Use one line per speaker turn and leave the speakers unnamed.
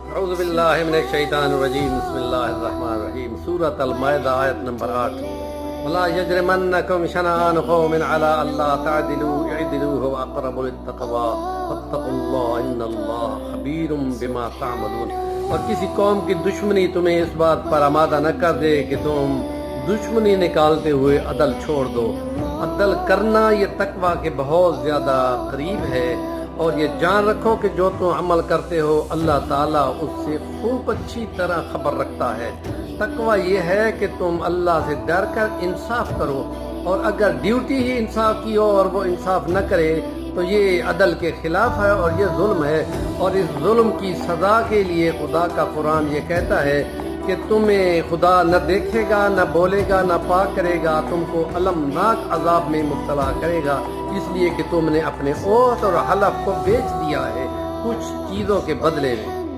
اعوذ باللہ من الشیطان الرجیم، بسم اللہ الرحمن الرحیم۔ سورۃ المائدہ آیت نمبر 8۔ ولا یجرمنکم شنآن قوم علی الا تعدلوا اعدلوا هو اقرب للتقوی واتقوا اللہ ان اللہ خبیر بما تعملون۔ اور کسی قوم کی دشمنی تمہیں اس بات پر آمادہ نہ کر دے کہ تم دشمنی نکالتے ہوئے عدل چھوڑ دو۔ عدل کرنا یہ تقوی کے بہت زیادہ قریب ہے، اور یہ جان رکھو کہ جو تم عمل کرتے ہو اللہ تعالیٰ اس سے خوب اچھی طرح خبر رکھتا ہے۔ تقوی یہ ہے کہ تم اللہ سے ڈر کر انصاف کرو، اور اگر ڈیوٹی ہی انصاف کی ہو اور وہ انصاف نہ کرے تو یہ عدل کے خلاف ہے اور یہ ظلم ہے، اور اس ظلم کی سزا کے لیے خدا کا قرآن یہ کہتا ہے کہ تمہیں خدا نہ دیکھے گا، نہ بولے گا، نہ پاک کرے گا، تم کو المناک عذاب میں مبتلا کرے گا، اس لیے کہ تم نے اپنے عہد اور حلف کو بیچ دیا ہے کچھ چیزوں کے بدلے میں۔